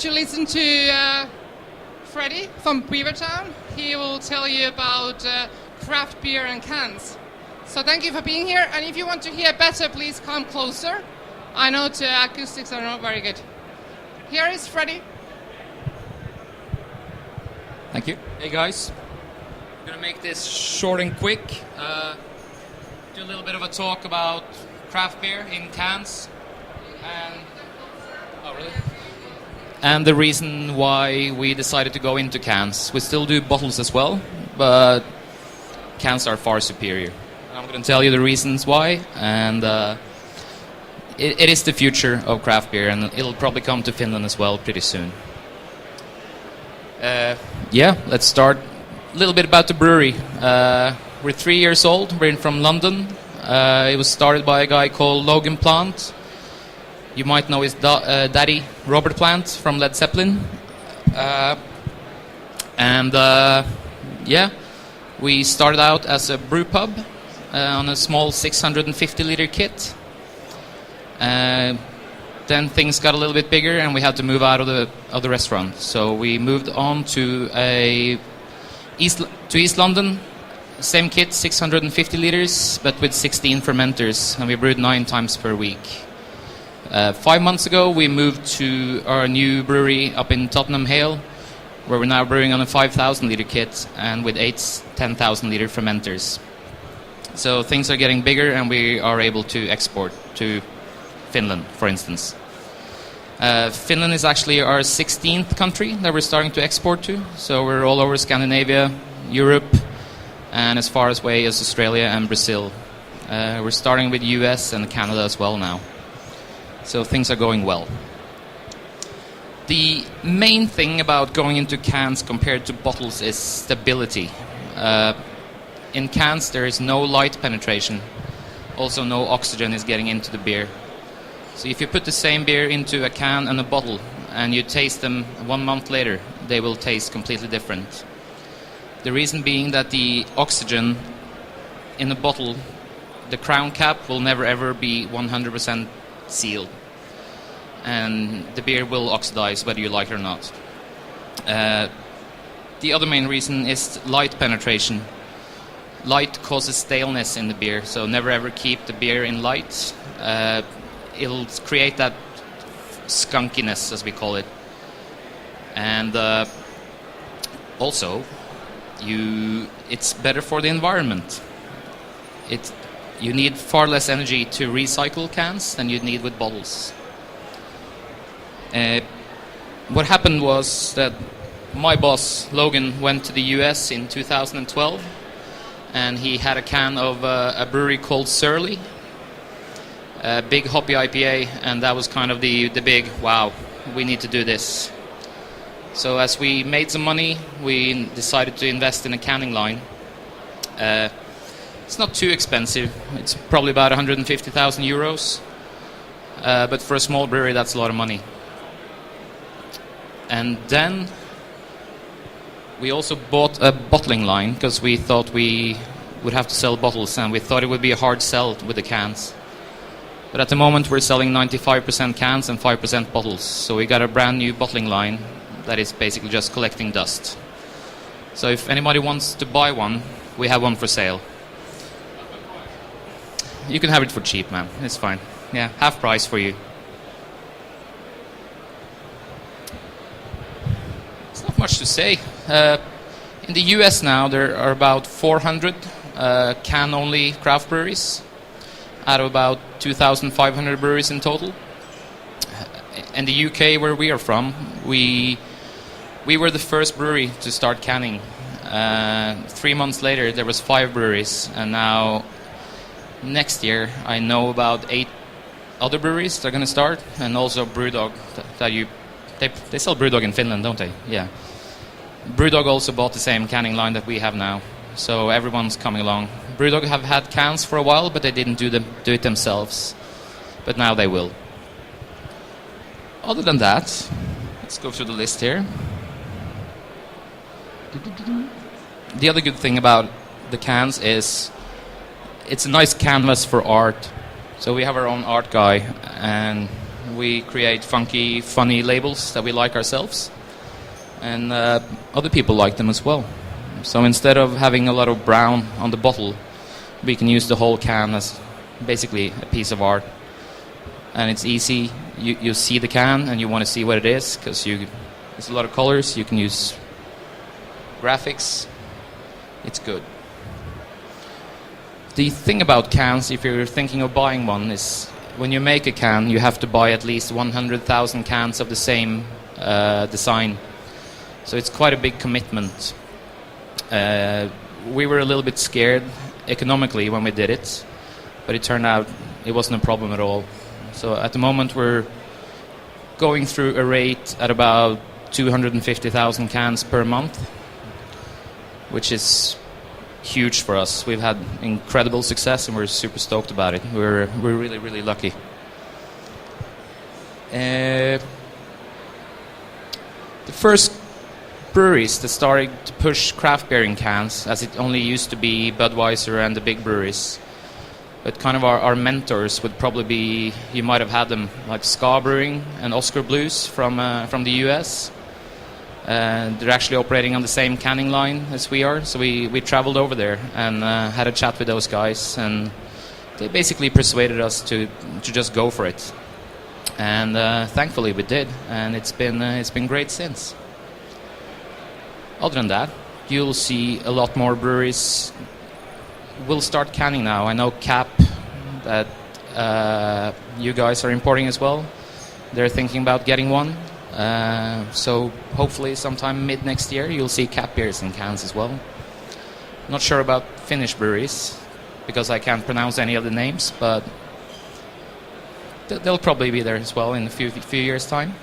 to listen to Freddie from Beavertown. He will tell you about craft beer and cans. So thank you for being here, and if you want to hear better, please come closer. I know the acoustics are not very good. Here is Freddie. Thank you. Hey guys, I'm gonna make this short and quick. Do a little bit of a talk about craft beer in cans, and and the reason why we decided to go into cans. We still do bottles as well, but cans are far superior. I'm going to tell you the reasons why, and it is the future of craft beer, and it'll probably come to Finland as well pretty soon. Let's start a little bit about the brewery. We're 3 years old. We're from London. It was started by a guy called Logan Plant. You might know his daddy, Robert Plant, from Led Zeppelin. We started out as a brew pub on a small 650-liter kit. Then things got a little bit bigger, and we had to move out of the restaurant. So we moved on to East London. Same kit, 650 liters, but with 16 fermenters, and we brewed 9 times per week. 5 months ago, we moved to our new brewery up in Tottenham Hale, where we're now brewing on a 5,000-liter kit and with 8 10,000-liter fermenters. So things are getting bigger, and we are able to export to Finland, for instance. Finland is actually our 16th country that we're starting to export to. So we're all over Scandinavia, Europe, and as far away as Australia and Brazil. We're starting with US and Canada as well now. So things are going well. The main thing about going into cans compared to bottles is stability. In cans there is no light penetration. Also no oxygen is getting into the beer. So if you put the same beer into a can and a bottle and you taste them 1 month later, they will taste completely different. The reason being that the oxygen in a bottle, the crown cap will never ever be 100% sealed, and the beer will oxidize whether you like it or not. The other main reason is light penetration. Light causes staleness in the beer, so never ever keep the beer in light. It'll create that skunkiness, as we call it. And also, it's better for the environment. You need far less energy to recycle cans than you'd need with bottles. What happened was that my boss, Logan, went to the US in 2012, and he had a can of a brewery called Surly, a big hoppy IPA, and that was kind of the big, wow, we need to do this. So as we made some money, we decided to invest in a canning line. It's not too expensive. It's probably about 150,000 euros. But for a small brewery, that's a lot of money. And then we also bought a bottling line because we thought we would have to sell bottles, and we thought it would be a hard sell with the cans. But at the moment, we're selling 95% cans and 5% bottles. So we got a brand new bottling line that is basically just collecting dust. So if anybody wants to buy one, we have one for sale. You can have it for cheap, man. It's fine. Yeah, half price for you. It's not much to say. In the US now, there are about 400 can-only craft breweries out of about 2,500 breweries in total. In the UK, where we are from, we were the first brewery to start canning. 3 months later, there was 5 breweries, and now next year I know about 8 other breweries that are going to start, and also Brewdog. They sell Brewdog in Finland, don't they? Yeah. Brewdog also bought the same canning line that we have now, so everyone's coming along. Brewdog have had cans for a while, but they didn't do it themselves. But now they will. Other than that, let's go through the list here. The other good thing about the cans is it's a nice canvas for art. So we have our own art guy, and We create funky, funny labels that we like ourselves, and other people like them as well. So instead of having a lot of brown on the bottle, we can use the whole can as basically a piece of art. And it's easy. You see the can and you want to see what it is, because there's a lot of colors. You can use graphics. It's good. The thing about cans, if you're thinking of buying one, is when you make a can, you have to buy at least 100,000 cans of the same design. So it's quite a big commitment. We were a little bit scared economically when we did it, but it turned out it wasn't a problem at all. So at the moment we're going through a rate at about 250,000 cans per month, which is huge for us. We've had incredible success and we're super stoked about it. We're really, really lucky. The first breweries that started to push craft beer in cans, as it only used to be Budweiser and the big breweries. But kind of our mentors would probably be, you might have had them, like Ska Brewing and Oscar Blues from the US. They're actually operating on the same canning line as we are, so we traveled over there and had a chat with those guys, and they basically persuaded us to just go for it. And thankfully we did, and it's been great since. Other than that, you'll see a lot more breweries will start canning now. I know Cap, that you guys are importing as well. They're thinking about getting one. So hopefully sometime mid next year you'll see Cap beers in cans as well. Not sure about Finnish breweries because I can't pronounce any of the names, but they'll probably be there as well in a few years' time.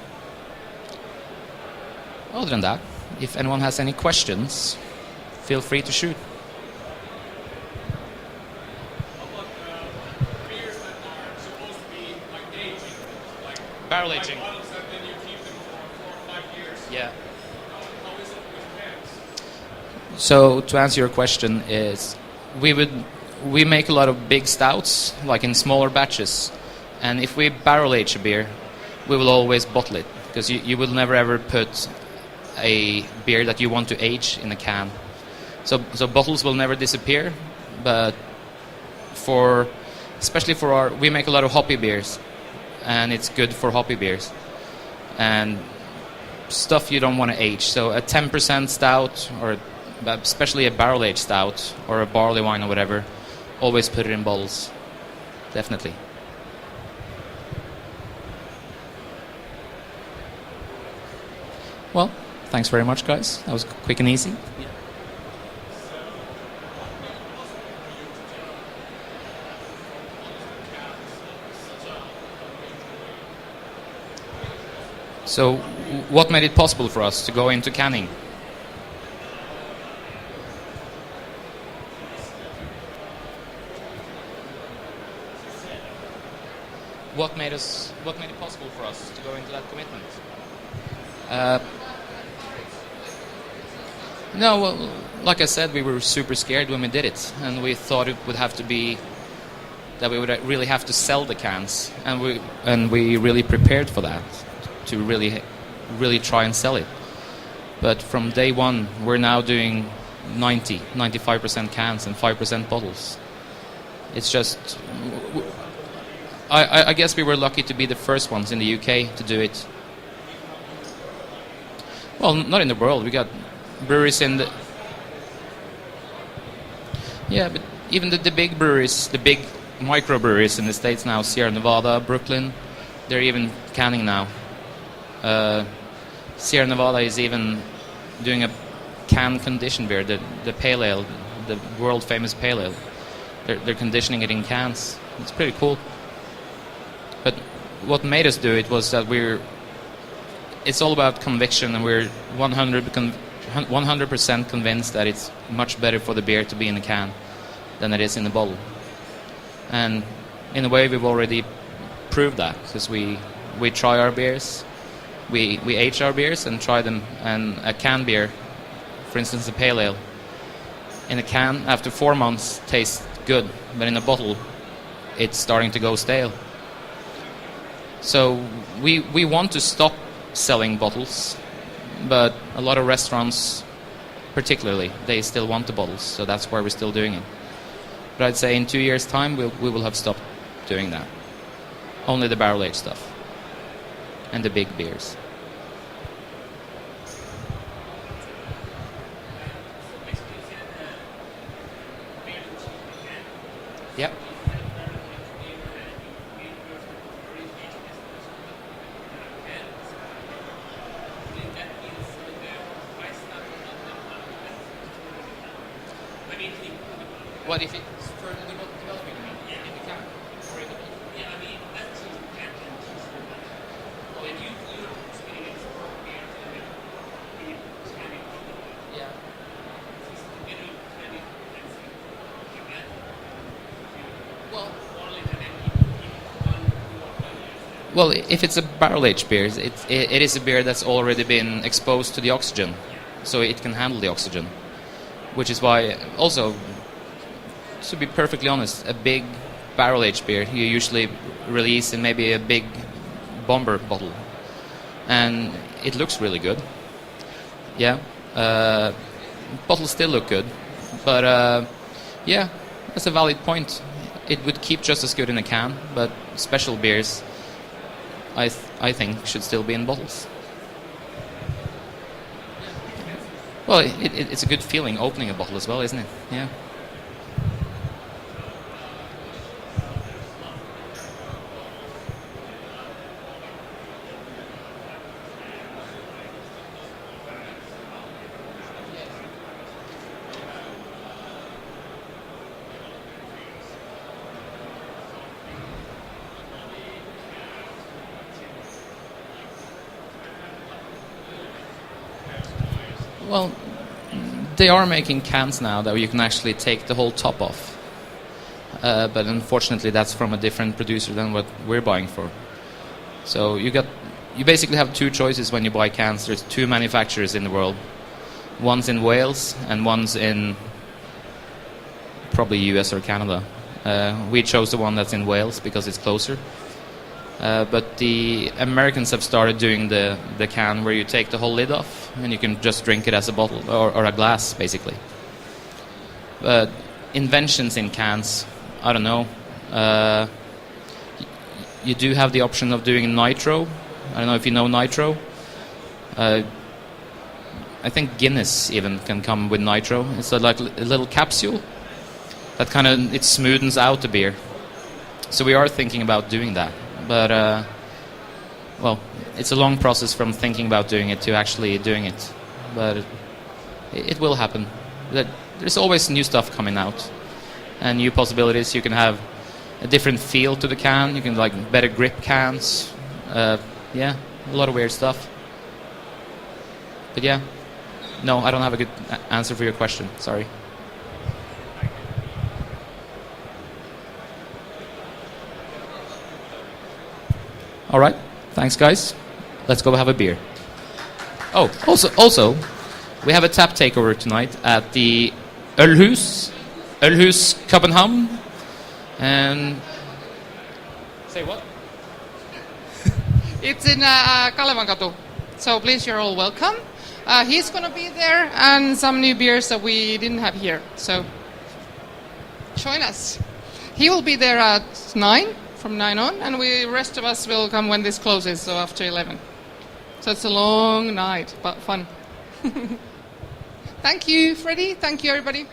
Other than that, if anyone has any questions, feel free to shoot. Barrel aging. Yeah. So to answer your question is, we make a lot of big stouts, like in smaller batches, and if we barrel age a beer, we will always bottle it, because you will never ever put a beer that you want to age in a can. So bottles will never disappear, but especially for we make a lot of hoppy beers, and it's good for hoppy beers and stuff you don't want to age. So a 10% stout, or especially a barrel aged stout or a barley wine or whatever, always put it in bottles, definitely. Well, thanks very much, guys. That was quick and easy. So, what made it possible for us to go into canning? What made it possible for us to go into that commitment? No, well, like I said, we were super scared when we did it, and we thought it would have to be that we would really have to sell the cans, and we really prepared for that, to really try and sell it. But from day one, we're now doing 95% cans and 5% bottles. It's just, I guess we were lucky to be the first ones in the UK to do it. Well, not in the world. We got breweries in the... Yeah, but even the big breweries, the big microbreweries in the States now, Sierra Nevada, Brooklyn, they're even canning now. Sierra Nevada is even doing a canned conditioned beer, the pale ale, the world famous pale ale. They're conditioning it in cans. It's pretty cool. But what made us do it was that it's all about conviction, and we're 100% convinced that it's much better for the beer to be in a can than it is in a bottle. And in a way, we've already proved that, because we try our beers, we age our beers and try them, and a can beer, for instance a pale ale, in a can after 4 months tastes good, but in a bottle it's starting to go stale. So we want to stop selling bottles, but a lot of restaurants, particularly, they still want the bottles, so that's why we're still doing it. But I'd say in 2 years' time, we will have stopped doing that. Only the barrel-aged stuff and the big beers. Yep. What if it's further developing in the can? Or in the yeah, I mean, that's just can. Well, if you spinning it for beer, yeah. Well, if it's a barrel-aged beer, it is a beer that's already been exposed to the oxygen, so it can handle the oxygen. Which is why, also, to be perfectly honest, a big barrel-aged beer you usually release in maybe a big bomber bottle, and it looks really good. Yeah, bottles still look good, but yeah, that's a valid point. It would keep just as good in a can, but special beers, I think, should still be in bottles. Well, it's a good feeling opening a bottle as well, isn't it? Yeah. Well, they are making cans now that you can actually take the whole top off. But unfortunately, that's from a different producer than what we're buying for. So you basically have two choices when you buy cans. There's two manufacturers in the world. One's in Wales and one's in probably US or Canada. We chose the one that's in Wales because it's closer. But the Americans have started doing the can where you take the whole lid off and you can just drink it as a bottle or a glass, basically. But inventions in cans, I don't know. You do have the option of doing nitro. I don't know if you know nitro. I think Guinness even can come with nitro. It's like a little capsule that kind of it smoothens out the beer. So we are thinking about doing that. But, well, it's a long process from thinking about doing it to actually doing it. But it will happen. There's always new stuff coming out. And new possibilities. You can have a different feel to the can. You can, like, better grip cans. Yeah, a lot of weird stuff. But, yeah. No, I don't have a good answer for your question. Sorry. All right, thanks, guys. Let's go have a beer. Oh, also, we have a tap takeover tonight at the Ölhus Copenhagen. And say what? It's in Kalevankatu, so please, you're all welcome. He's going to be there, and some new beers that we didn't have here. So join us. He will be there at 9. From 9 on, and the rest of us will come when this closes, so after 11. So it's a long night, but fun. Thank you, Freddie. Thank you, everybody.